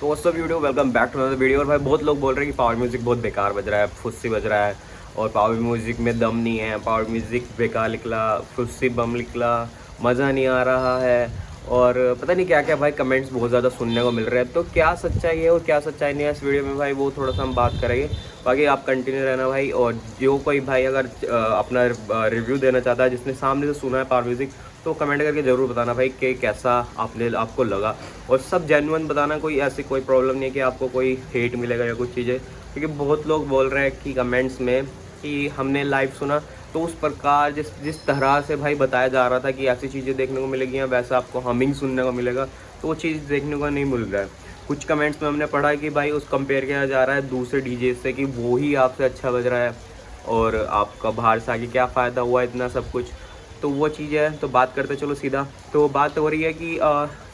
तो what's up YouTube, welcome back to another video. और भाई बहुत लोग बोल रहे हैं कि पावर म्यूज़िक बहुत बेकार बज रहा है, फुस्सी बज रहा है और पावर म्यूज़िक में दम नहीं है, पावर म्यूज़िक बेकार निकला, फुस्सी बम निकला, मज़ा नहीं आ रहा है और पता नहीं क्या क्या भाई कमेंट्स बहुत ज़्यादा सुनने को मिल रहे हैं। तो क्या सच्चाई है और क्या सच्चाई नहीं है इस वीडियो में भाई वो थोड़ा सा हम बात करेंगे। बाकी आप कंटिन्यू रहना भाई। और जो कोई भाई अगर अपना रिव्यू देना चाहता है जिसने सामने से सुना है पावर म्यूज़िक, तो कमेंट करके ज़रूर बताना भाई कि कैसा आपको लगा। और सब जेन्युइन बताना, कोई ऐसी कोई प्रॉब्लम नहीं है कि आपको कोई हेट मिलेगा या कुछ चीज़ें। क्योंकि बहुत लोग बोल रहे हैं कि कमेंट्स में कि हमने लाइव सुना तो उस प्रकार जिस तरह से भाई बताया जा रहा था कि ऐसी चीज़ें देखने को मिलेगी या वैसा आपको हमिंग सुनने को मिलेगा, तो वो चीज़ देखने को नहीं मिल रहा है। कुछ कमेंट्स में हमने पढ़ा कि भाई उस कंपेयर किया जा रहा है दूसरे डीजे से कि वो ही आपसे अच्छा बज रहा है और आपका बाहर से आके क्या फ़ायदा हुआ इतना सब कुछ। तो वो चीज़ है। तो बात करते चलो सीधा। तो बात हो रही है कि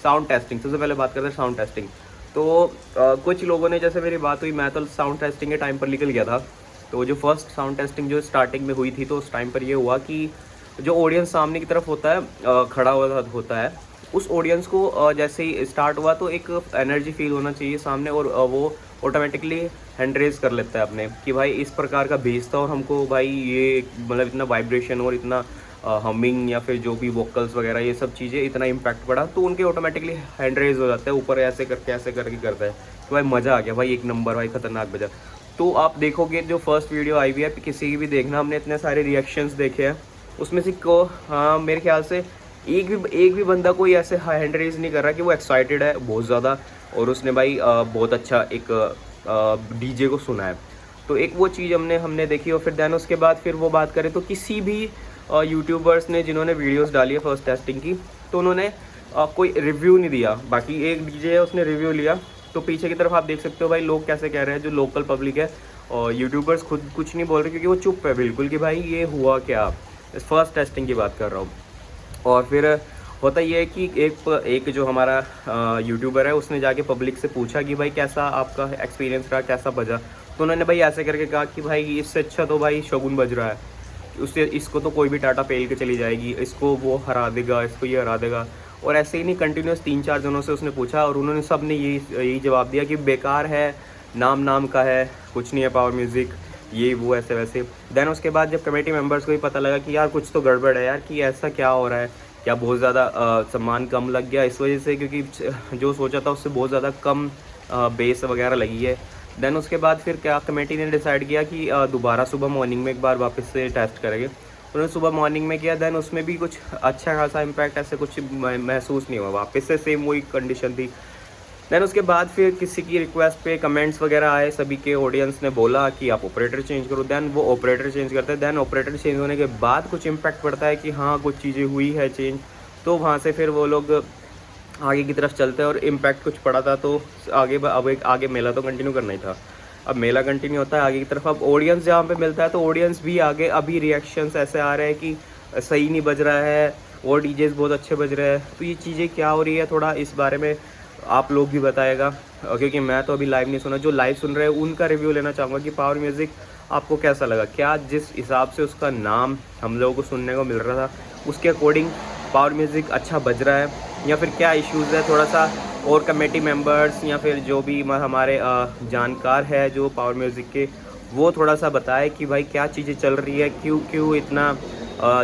साउंड टेस्टिंग। सबसे पहले बात करते हैं साउंड टेस्टिंग। तो कुछ लोगों ने, जैसे मेरी बात हुई, मैं तो साउंड टेस्टिंग के टाइम पर निकल गया था। तो जो फर्स्ट साउंड टेस्टिंग जो स्टार्टिंग में हुई थी, तो उस टाइम पर ये हुआ कि जो ऑडियंस सामने की तरफ होता है, खड़ा हुआ होता है, उस ऑडियंस को जैसे ही स्टार्ट हुआ तो एक एनर्जी फील होना चाहिए सामने और वो ऑटोमेटिकली हैंड रेज कर लेता है अपने कि भाई इस प्रकार का भेज था और हमको भाई ये मतलब इतना वाइब्रेशन और इतना हमिंग या फिर जो भी वोकल्स वगैरह ये सब चीज़ें इतना इम्पैक्ट पड़ा, तो उनके ऑटोमेटिकली हैंड रेज हो जाता है ऊपर, ऐसे करके करता है तो भाई मज़ा आ गया भाई, एक नंबर भाई, ख़तरनाक बजा। तो आप देखोगे जो फर्स्ट वीडियो आई हुई है किसी की भी देखना, हमने इतने सारे रिएक्शंस देखे हैं, उसमें से को हाँ मेरे ख्याल से एक भी बंदा कोई ऐसे हैंड रेज नहीं कर रहा कि वो एक्साइटेड है बहुत ज़्यादा और उसने भाई बहुत अच्छा एक डीजे को सुना है। तो एक वो चीज़ हमने देखी। और फिर देन उसके बाद फिर वो बात करें तो किसी भी यूट्यूबर्स ने जिन्होंने वीडियोस डाली है फर्स्ट टेस्टिंग की, तो उन्होंने कोई रिव्यू नहीं दिया। बाकी एक डीजे है उसने रिव्यू लिया। तो पीछे की तरफ आप देख सकते हो भाई लोग कैसे कह रहे हैं, जो लोकल पब्लिक है और यूट्यूबर्स खुद कुछ नहीं बोल रहे क्योंकि वो चुप है बिल्कुल कि भाई ये हुआ क्या। इस फर्स्ट टेस्टिंग की बात कर रहा हूँ। और फिर होता ये है कि एक जो हमारा यूट्यूबर है उसने जाके पब्लिक से पूछा कि भाई कैसा आपका एक्सपीरियंस रहा, कैसा बजा। तो उन्होंने भाई ऐसे करके कहा कि भाई इससे अच्छा तो भाई शगुन बज रहा है, उससे इसको तो कोई भी टाटा पेल के चली जाएगी, इसको वो हरा देगा, इसको ये हरा देगा। और ऐसे ही नहीं, कंटिन्यूस 3-4 जनों से उसने पूछा और उन्होंने सब ने यही जवाब दिया कि बेकार है, नाम का है, कुछ नहीं है पावर म्यूज़िक, ये वो ऐसे वैसे। देन उसके बाद जब कमेटी मेंबर्स को भी पता लगा कि यार कुछ तो गड़बड़ है यार, कि ऐसा क्या हो रहा है, क्या बहुत ज़्यादा सम्मान कम लग गया इस वजह से, क्योंकि जो सोचा था उससे बहुत ज़्यादा कम बेस वगैरह लगी है। देन उसके बाद फिर क्या कमेटी ने डिसाइड किया कि दोबारा सुबह मॉर्निंग में एक बार वापस से टेस्ट करेंगे। उन्होंने सुबह मॉर्निंग में किया। देन उसमें भी कुछ अच्छा खासा इम्पैक्ट ऐसे कुछ महसूस नहीं हुआ, वापस से सेम वही कंडीशन थी। देन उसके बाद फिर किसी की रिक्वेस्ट पे कमेंट्स वगैरह आए, सभी के ऑडियंस ने बोला कि आप ऑपरेटर चेंज करो। देन वो ऑपरेटर चेंज करते हैं। देन ऑपरेटर चेंज होने के बाद कुछ इम्पैक्ट पड़ता है कि हाँ कुछ चीज़ें हुई है चेंज, तो वहाँ से फिर वो लोग आगे की तरफ चलते हैं और इम्पैक्ट कुछ पड़ा था तो आगे मेला तो कंटिन्यू करना ही था। अब मेला कंटिन्यू होता है आगे की तरफ। अब ऑडियंस जहाँ पे मिलता है तो ऑडियंस भी आगे, अभी रिएक्शंस ऐसे आ रहे हैं कि सही नहीं बज रहा है और डीजेस बहुत अच्छे बज रहे हैं। तो ये चीज़ें क्या हो रही है, थोड़ा इस बारे में आप लोग भी बताएगा, क्योंकि मैं तो अभी लाइव नहीं सुना। जो लाइव सुन रहे हैं उनका रिव्यू लेना चाहूँगा कि पावर म्यूज़िक आपको कैसा लगा, क्या जिस हिसाब से उसका नाम हम लोगों को सुनने को मिल रहा था उसके अकॉर्डिंग पावर म्यूज़िक अच्छा बज रहा है, या फिर क्या इश्यूज़ है। थोड़ा सा और कमेटी मेंबर्स या फिर जो भी हमारे जानकार है जो पावर म्यूज़िक के, वो थोड़ा सा बताए कि भाई क्या चीज़ें चल रही है, क्यों इतना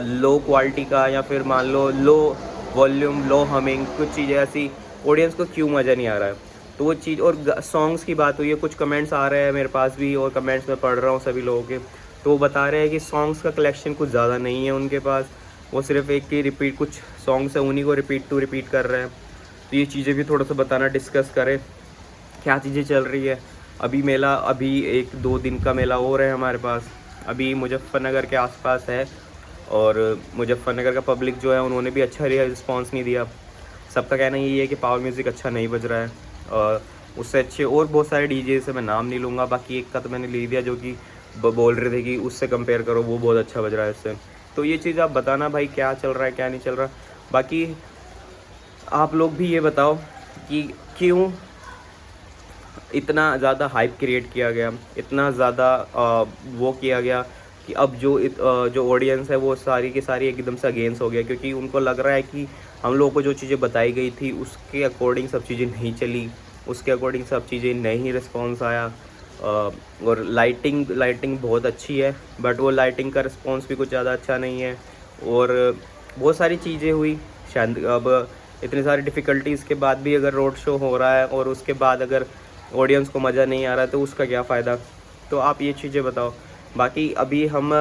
लो क्वालिटी का, या फिर मान लो लो वॉल्यूम, लो हमिंग, कुछ चीज़ें ऐसी ऑडियंस को क्यों मज़ा नहीं आ रहा है। तो वो चीज़। और सॉन्ग्स की बात हुई है, कुछ कमेंट्स आ रहे हैं मेरे पास भी और कमेंट्स में पढ़ रहा हूँ सभी लोगों के, तो वो बता रहे हैं कि सॉन्ग्स का कलेक्शन कुछ ज़्यादा नहीं है उनके पास, वो सिर्फ एक ही रिपीट, कुछ सॉन्ग्स है उन्हीं को रिपीट कर रहे हैं। तो ये चीज़ें भी थोड़ा सा बताना, डिस्कस करें क्या चीज़ें चल रही है। अभी मेला, अभी 1-2 दिन का मेला और है हमारे पास, अभी मुजफ्फरनगर के आसपास है और मुजफ्फरनगर का पब्लिक जो है उन्होंने भी अच्छा रिस्पॉन्स नहीं दिया। सबका कहना यही है कि पावर म्यूज़िक अच्छा नहीं बज रहा है और उससे अच्छे और बहुत सारे डीजे से मैं नाम नहीं लूँगा, बाकी एक का तो मैंने ले दिया जो कि बोल रहे थे कि उससे कंपेयर करो वो बहुत अच्छा बज रहा है इससे। तो ये चीज़ आप बताना भाई क्या चल रहा है क्या नहीं चल रहा। बाकी आप लोग भी ये बताओ कि क्यों इतना ज़्यादा हाइप क्रिएट किया गया, इतना ज़्यादा वो किया गया कि अब जो ऑडियंस है वो सारी की सारी एकदम से अगेंस्ट हो गया, क्योंकि उनको लग रहा है कि हम लोगों को जो चीज़ें बताई गई थी उसके अकॉर्डिंग सब चीज़ें नहीं चली, उसके अकॉर्डिंग सब चीज़ें नहीं रिस्पॉन्स आया। और लाइटिंग बहुत अच्छी है, बट वो लाइटिंग का रिस्पॉन्स भी कुछ ज़्यादा अच्छा नहीं है। और बहुत सारी चीज़ें हुई शायद। अब इतनी सारी डिफ़िकल्टीज़ के बाद भी अगर रोड शो हो रहा है और उसके बाद अगर ऑडियंस को मज़ा नहीं आ रहा है तो उसका क्या फ़ायदा। तो आप ये चीज़ें बताओ। बाकी अभी हम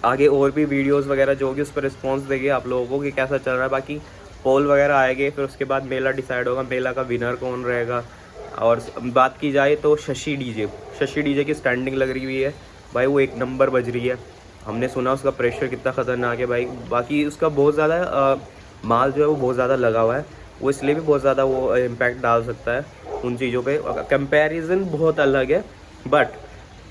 आगे और भी वीडियोस वगैरह जो होगी उस पर रिस्पॉन्स देंगे आप लोगों को कि कैसा चल रहा है। बाकी पोल वगैरह आएंगे, फिर उसके बाद मेला डिसाइड होगा, मेला का विनर कौन रहेगा। और बात की जाए तो शशि डीजे की स्टैंडिंग लग रही हुई है भाई, वो एक नंबर बज रही है। हमने सुना उसका प्रेशर कितना ख़तरनाक है भाई। बाकी उसका बहुत ज़्यादा माल जो है वो बहुत ज़्यादा लगा हुआ है, वो इसलिए भी बहुत ज़्यादा वो इम्पैक्ट डाल सकता है उन चीज़ों पे। कंपैरिजन बहुत अलग है, बट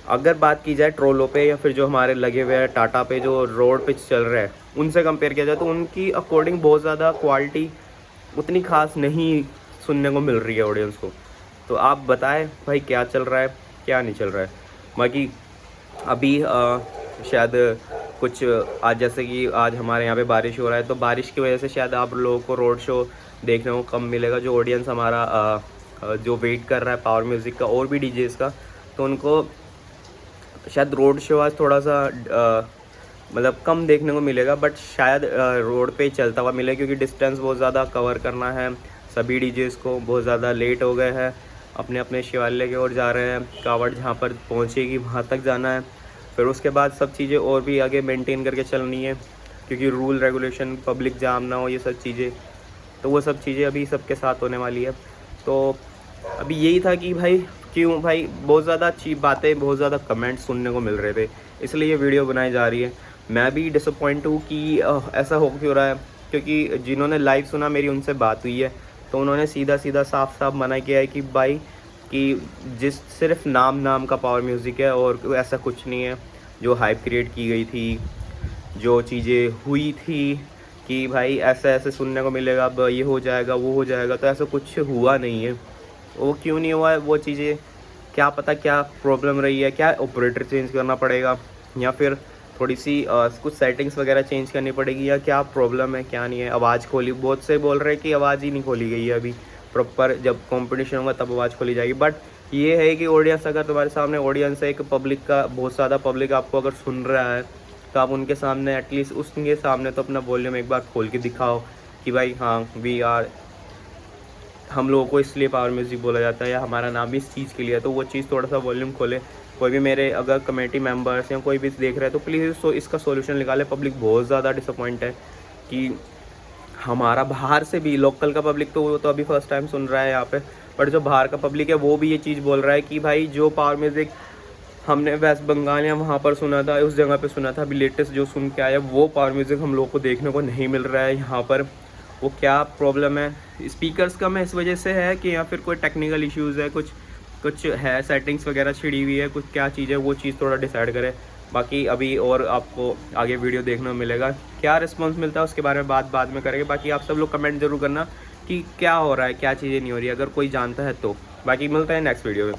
अगर बात की जाए ट्रोलों पे या फिर जो हमारे लगे हुए हैं टाटा पे जो रोड पे चल रहा है उनसे कंपेयर किया जाए तो उनकी अकॉर्डिंग बहुत ज़्यादा क्वालिटी उतनी खास नहीं सुनने को मिल रही है ऑडियंस को। तो आप बताएं भाई क्या चल रहा है क्या नहीं चल रहा है। बाकी अभी शायद कुछ आज जैसे कि आज हमारे यहाँ पे बारिश हो रहा है, तो बारिश की वजह से शायद आप लोगों को रोड शो देखने को कम मिलेगा। जो ऑडियंस हमारा जो वेट कर रहा है पावर म्यूज़िक का और भी डीजेस का, तो उनको शायद रोड शो आज थोड़ा सा मतलब कम देखने को मिलेगा। बट शायद रोड पे चलता हुआ मिले, क्योंकि डिस्टेंस बहुत ज़्यादा कवर करना है सभी डीजेस को। बहुत ज़्यादा लेट हो गए हैं, अपने अपने शिवालय की ओर जा रहे हैं। कावड़ जहाँ पर पहुँचेगी वहाँ तक जाना है, फिर उसके बाद सब चीज़ें और भी आगे मेंटेन करके चलनी है, क्योंकि रूल रेगुलेशन पब्लिक जाम ना हो, ये सब चीज़ें। तो वो सब चीज़ें अभी सबके साथ होने वाली है। तो अभी यही था कि भाई क्यों भाई बहुत ज़्यादा अच्छी बातें, बहुत ज़्यादा कमेंट्स सुनने को मिल रहे थे, इसलिए ये वीडियो बनाई जा रही है। मैं भी डिसअपॉइंट हूँ कि ऐसा हो क्यों रहा है, क्योंकि जिन्होंने लाइव सुना मेरी उनसे बात हुई है तो उन्होंने सीधा सीधा साफ साफ मना किया है कि भाई कि जिस सिर्फ नाम का पावर म्यूज़िक है और ऐसा कुछ नहीं है। जो हाइप क्रिएट की गई थी, जो चीज़ें हुई थी कि भाई ऐसा ऐसे सुनने को मिलेगा, अब ये हो जाएगा वो हो जाएगा, तो ऐसा कुछ हुआ नहीं है। वो क्यों नहीं हुआ है वो चीज़ें क्या पता क्या प्रॉब्लम रही है, क्या ऑपरेटर चेंज करना पड़ेगा या फिर थोड़ी सी कुछ सेटिंग्स वगैरह चेंज करनी पड़ेगी, या क्या प्रॉब्लम है क्या नहीं है। आवाज़ खोली, बहुत से बोल रहे हैं कि आवाज़ ही नहीं खोली गई है अभी प्रॉपर, जब कंपटीशन होगा तब आवाज़ खोली जाएगी। बट ये है कि ऑडियंस, अगर तुम्हारे सामने ऑडियंस है एक पब्लिक का, बहुत ज़्यादा पब्लिक आपको अगर सुन रहा है तो आप उनके सामने एटलीस्ट उसके सामने तो अपना वॉल्यूम एक बार खोल के दिखाओ कि भाई हाँ वी आर, हम लोगों को इसलिए पावर म्यूज़िक बोला जाता है या हमारा नाम भी इस चीज़ के लिए है। तो वो चीज़ थोड़ा सा वॉल्यूम खोले। कोई भी मेरे अगर कमेटी मेंबर्स या कोई भी देख रहे हैं तो प्लीज़ इसका सॉल्यूशन निकाले। पब्लिक बहुत ज़्यादा डिसअपॉइंट है कि हमारा बाहर से भी, लोकल का पब्लिक तो वो तो अभी फर्स्ट टाइम सुन रहा है यहाँ पे, बट जो बाहर का पब्लिक है वो भी ये चीज़ बोल रहा है कि भाई जो पावर म्यूज़िक हमने वेस्ट बंगाल या वहाँ पर सुना था, उस जगह पे सुना था, अभी लेटेस्ट जो सुन के आया वो पावर म्यूज़िक हम लोग को देखने को नहीं मिल रहा है यहाँ पर। वो क्या प्रॉब्लम है, स्पीकर्स कम है इस वजह से है कि या फिर कोई टेक्निकल इश्यूज़ है, कुछ है, सेटिंग्स वगैरह छिड़ी हुई है, कुछ क्या चीज़ है वो चीज़ थोड़ा डिसाइड करें। बाकी अभी और आपको आगे वीडियो देखने को मिलेगा, क्या रिस्पॉन्स मिलता है उसके बारे में बाद में करेंगे। बाकी आप सब लोग कमेंट ज़रूर करना कि क्या हो रहा है, क्या चीज़ें नहीं हो रही है, अगर कोई जानता है तो। बाकी मिलता है नेक्स्ट वीडियो में।